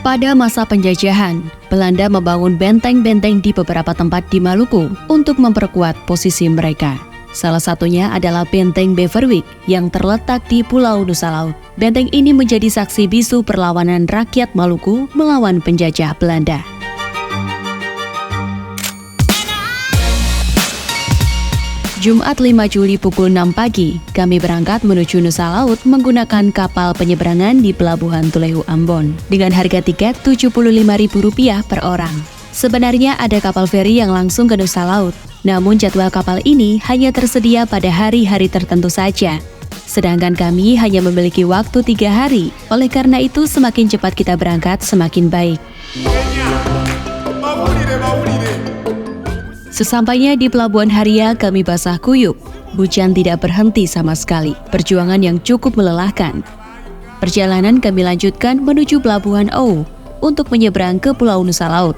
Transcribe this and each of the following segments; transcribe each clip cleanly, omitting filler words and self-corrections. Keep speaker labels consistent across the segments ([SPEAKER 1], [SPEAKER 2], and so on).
[SPEAKER 1] Pada masa penjajahan, Belanda membangun benteng-benteng di beberapa tempat di Maluku untuk memperkuat posisi mereka. Salah satunya adalah Benteng Beverwyck yang terletak di Pulau Nusa Laut. Benteng ini menjadi saksi bisu perlawanan rakyat Maluku melawan penjajah Belanda. Jumat 5 Juli pukul 6 pagi, kami berangkat menuju Nusa Laut menggunakan kapal penyeberangan di Pelabuhan Tulehu Ambon dengan harga tiket Rp75.000 per orang. Sebenarnya ada kapal feri yang langsung ke Nusa Laut, namun jadwal kapal ini hanya tersedia pada hari-hari tertentu saja. Sedangkan kami hanya memiliki waktu 3 hari, oleh karena itu semakin cepat kita berangkat semakin baik. Sesampainya di Pelabuhan Haria, kami basah kuyup. Hujan tidak berhenti sama sekali, perjuangan yang cukup melelahkan. Perjalanan kami lanjutkan menuju Pelabuhan Ou untuk menyeberang ke Pulau Nusa Laut.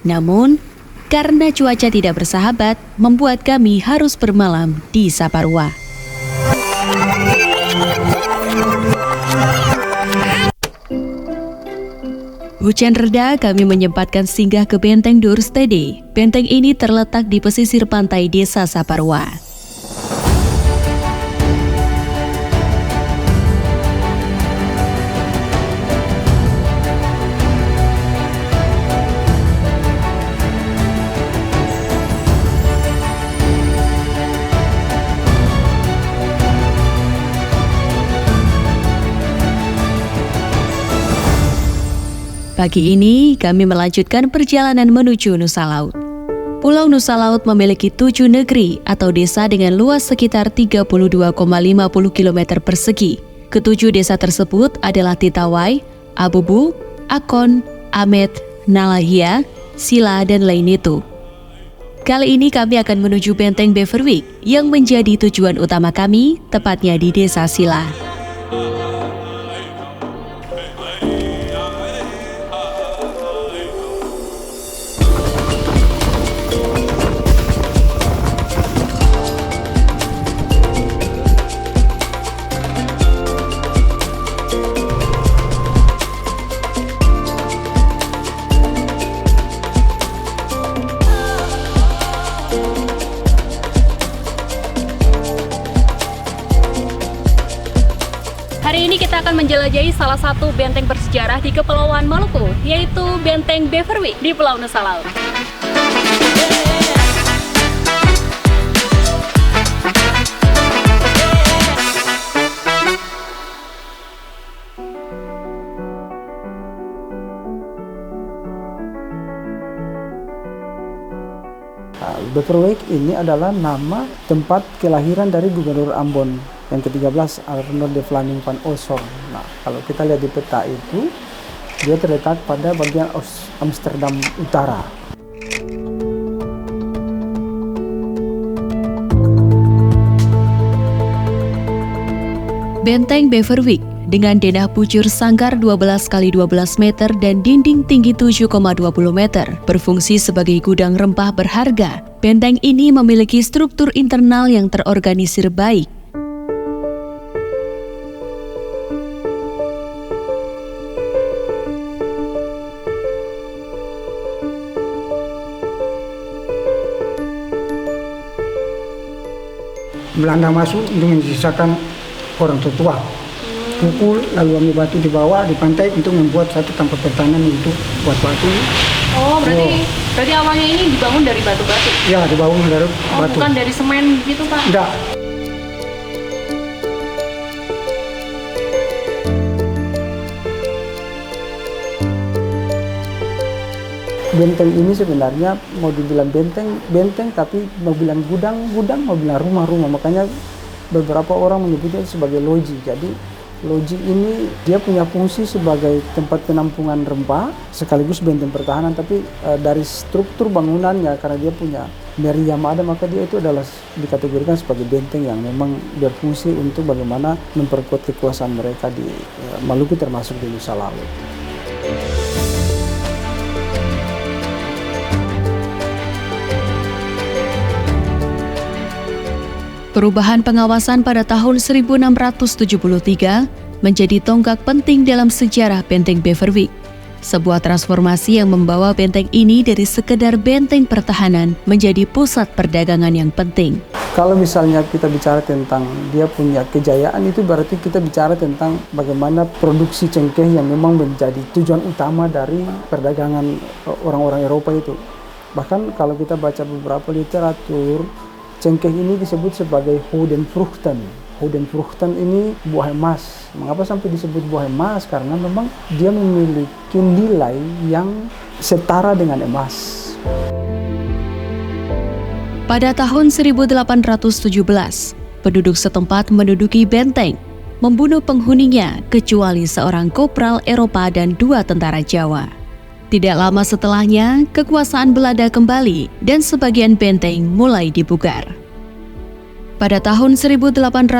[SPEAKER 1] Namun, karena cuaca tidak bersahabat, membuat kami harus bermalam di Saparua. Hujan reda, kami menyempatkan singgah ke Benteng Durstede. Benteng ini terletak di pesisir pantai Desa Saparua. Pagi ini, kami melanjutkan perjalanan menuju Nusa Laut. Pulau Nusa Laut memiliki 7 negeri atau desa dengan luas sekitar 32,50 km persegi. Ketujuh desa tersebut adalah Titawai, Abubu, Akon, Amet, Nalahia, Sila, dan Lainitu. Kali ini kami akan menuju Benteng Beverwyck yang menjadi tujuan utama kami, tepatnya di Desa Sila. Hari ini kita akan menjelajahi salah satu benteng bersejarah di Kepulauan Maluku, yaitu Benteng Beverwyck di Pulau Nusa Laut.
[SPEAKER 2] Beverwyck ini adalah nama tempat kelahiran dari Gubernur Ambon yang ke-13, Arnold de Flaming van Osor. Nah, kalau kita lihat di peta itu, dia terletak pada bagian Amsterdam Utara.
[SPEAKER 1] Benteng Beverwyck dengan denah bujur sangkar 12 x 12 meter dan dinding tinggi 7,20 meter berfungsi sebagai gudang rempah berharga. Benteng ini memiliki struktur internal yang terorganisir baik.
[SPEAKER 2] Belanda masuk untuk menyisakan orang tua. Pukul, lalu ambil batu di bawah, di pantai untuk membuat satu tempat pertahanan untuk buat batu.
[SPEAKER 1] Oh, berarti awalnya ini dibangun dari batu-batu?
[SPEAKER 2] Ya, dibangun dari batu.
[SPEAKER 1] Bukan dari semen gitu, Pak?
[SPEAKER 2] Enggak. Benteng ini sebenarnya mau dibilang benteng tapi mau bilang gudang, mau bilang rumah. Makanya beberapa orang menyebutnya sebagai loji. Jadi loji ini dia punya fungsi sebagai tempat penampungan rempah sekaligus benteng pertahanan. Tapi dari struktur bangunannya, karena dia punya meriam ada, maka dia itu adalah dikategorikan sebagai benteng yang memang berfungsi untuk bagaimana memperkuat kekuasaan mereka di Maluku termasuk di Nusa Laut.
[SPEAKER 1] Perubahan pengawasan pada tahun 1673 menjadi tonggak penting dalam sejarah Benteng Beverwyck. Sebuah transformasi yang membawa benteng ini dari sekedar benteng pertahanan menjadi pusat perdagangan yang penting.
[SPEAKER 2] Kalau misalnya kita bicara tentang dia punya kejayaan, itu berarti kita bicara tentang bagaimana produksi cengkeh yang memang menjadi tujuan utama dari perdagangan orang-orang Eropa itu. Bahkan kalau kita baca beberapa literatur, cengkeh ini disebut sebagai Hodenfruchten. Hodenfruchten ini buah emas. Mengapa sampai disebut buah emas? Karena memang dia memiliki nilai yang setara dengan emas.
[SPEAKER 1] Pada tahun 1817, penduduk setempat menduduki benteng, membunuh penghuninya kecuali seorang kopral Eropa dan 2 tentara Jawa. Tidak lama setelahnya, kekuasaan Belanda kembali dan sebagian benteng mulai dibugar. Pada tahun 1824,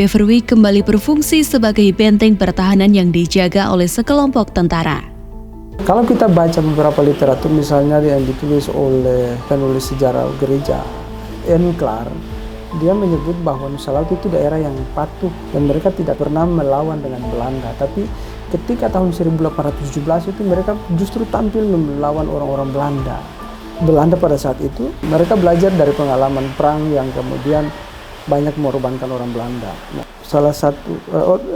[SPEAKER 1] Beverwyck kembali berfungsi sebagai benteng pertahanan yang dijaga oleh sekelompok tentara.
[SPEAKER 2] Kalau kita baca beberapa literatur, misalnya yang ditulis oleh penulis sejarah gereja, N. Clark, dia menyebut bahwa Nusa Laut itu daerah yang patuh dan mereka tidak pernah melawan dengan Belanda. Tapi ketika tahun 1817 itu mereka justru tampil melawan orang-orang Belanda. Belanda pada saat itu, mereka belajar dari pengalaman perang yang kemudian banyak mengorbankan orang Belanda. Nah, salah satu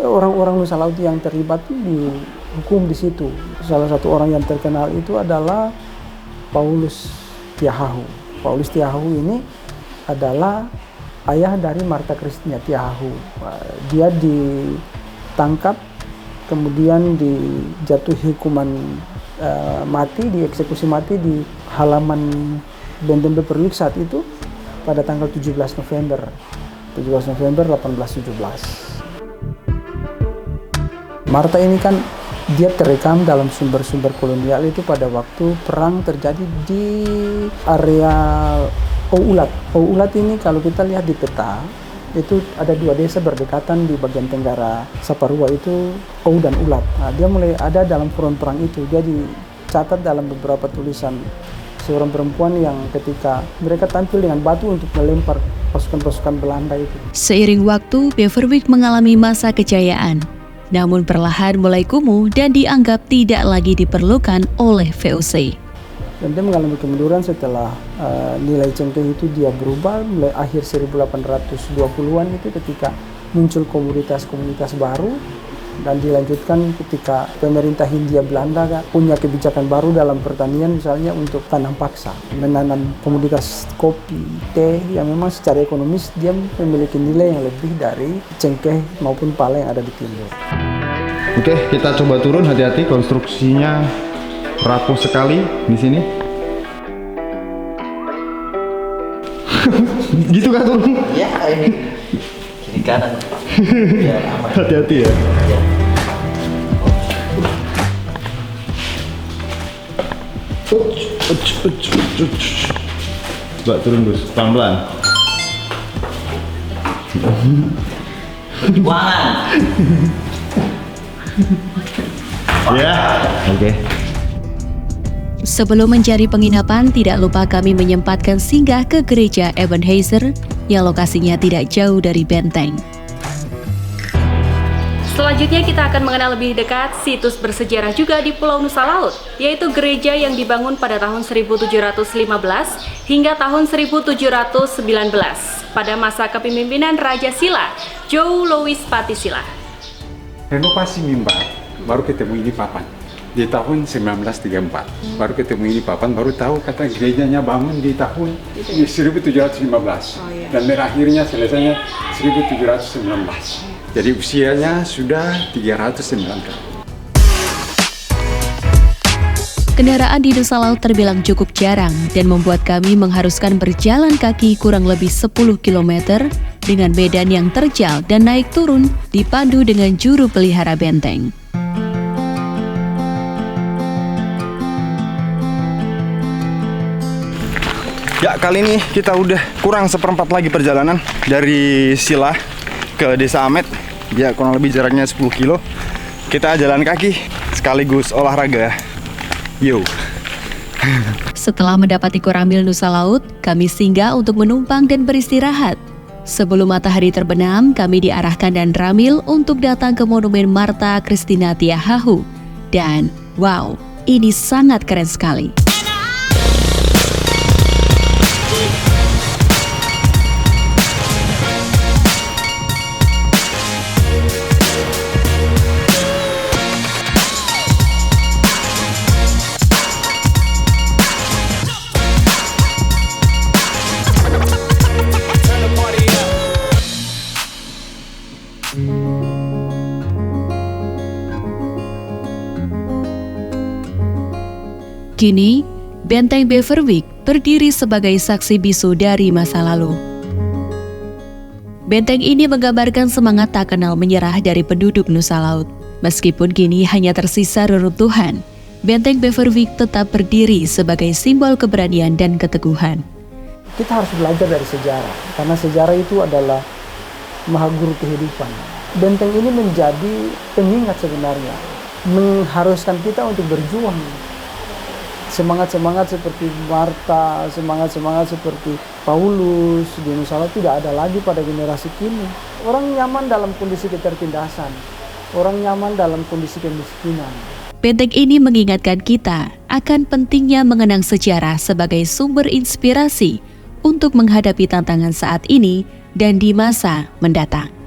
[SPEAKER 2] orang-orang Nusa Laut yang terlibat dihukum di situ. Salah satu orang yang terkenal itu adalah Paulus Tiahahu. Paulus Tiahahu ini adalah ayah dari Martha Christina Tiahahu. Dia ditangkap, kemudian dijatuhi hukuman mati, dieksekusi mati di halaman Benteng Beverwyck saat itu pada tanggal 17 November 1817. Martha ini kan dia terekam dalam sumber-sumber kolonial itu pada waktu perang terjadi di area Oulat. Oulat ini kalau kita lihat di peta, itu ada 2 desa berdekatan di bagian tenggara Saparua, itu Ou dan Ulat. Nah, dia mulai ada dalam front perang itu. Dia dicatat dalam beberapa tulisan seorang perempuan yang ketika mereka tampil dengan batu untuk melempar pasukan-pasukan Belanda itu.
[SPEAKER 1] Seiring waktu, Beverwyck mengalami masa kejayaan, namun perlahan mulai kumuh dan dianggap tidak lagi diperlukan oleh VOC.
[SPEAKER 2] Dan dia mengalami kemunduran setelah nilai cengkeh itu dia berubah mulai akhir 1820-an itu ketika muncul komunitas-komunitas baru, dan dilanjutkan ketika pemerintah Hindia Belanda punya kebijakan baru dalam pertanian, misalnya untuk tanam paksa, menanam komoditas kopi, teh yang memang secara ekonomis dia memiliki nilai yang lebih dari cengkeh maupun pala yang ada di timur.
[SPEAKER 3] Oke, kita coba turun, hati-hati, konstruksinya rapuh sekali di sini. Gitu kan turun?
[SPEAKER 4] Iya, ini kiri kanan. Ya, aman.
[SPEAKER 3] Hati-hati ya. Coba turun Gus, pelan-pelan.
[SPEAKER 4] Perjuangan.
[SPEAKER 3] Ya, oke.
[SPEAKER 1] Sebelum mencari penginapan, tidak lupa kami menyempatkan singgah ke gereja Ebenezer yang lokasinya tidak jauh dari benteng. Selanjutnya kita akan mengenal lebih dekat situs bersejarah juga di Pulau Nusa Laut, yaitu gereja yang dibangun pada tahun 1715 hingga tahun 1719 pada masa kepemimpinan Raja Silla, Joe Louis Patisila.
[SPEAKER 5] Renovasi mimbar baru ketemu ini papan di tahun 1934, baru ketemu ini papan, baru tahu kata gerejanya bangun di tahun 1715 dan berakhirnya selesainya 1719. Jadi usianya sudah 309 tahun.
[SPEAKER 1] Kendaraan di Nusa Laut terbilang cukup jarang dan membuat kami mengharuskan berjalan kaki kurang lebih 10 km dengan medan yang terjal dan naik turun dipandu dengan juru pelihara benteng.
[SPEAKER 3] Ya, kali ini kita udah kurang seperempat lagi perjalanan dari Silla ke Desa Amet. Ya, kurang lebih jaraknya 10 kilo. Kita jalan kaki sekaligus olahraga. Yo.
[SPEAKER 1] Setelah mendapati Koramil Nusa Laut, kami singgah untuk menumpang dan beristirahat. Sebelum matahari terbenam, kami diarahkan dan Ramil untuk datang ke Monumen Marta Christina Tiahahu. Dan wow, ini sangat keren sekali. Kini, Benteng Beverwyck berdiri sebagai saksi bisu dari masa lalu. Benteng ini menggambarkan semangat tak kenal menyerah dari penduduk Nusa Laut. Meskipun kini hanya tersisa reruntuhan, Benteng Beverwyck tetap berdiri sebagai simbol keberanian dan keteguhan.
[SPEAKER 2] Kita harus belajar dari sejarah, karena sejarah itu adalah maha guru kehidupan. Benteng ini menjadi pengingat sebenarnya, mengharuskan kita untuk berjuang. Semangat-semangat seperti Marta, semangat-semangat seperti Paulus di Nusa Laut tidak ada lagi pada generasi kini. Orang nyaman dalam kondisi ketertindasan, orang nyaman dalam kondisi kemiskinan.
[SPEAKER 1] Benteng ini mengingatkan kita akan pentingnya mengenang sejarah sebagai sumber inspirasi untuk menghadapi tantangan saat ini dan di masa mendatang.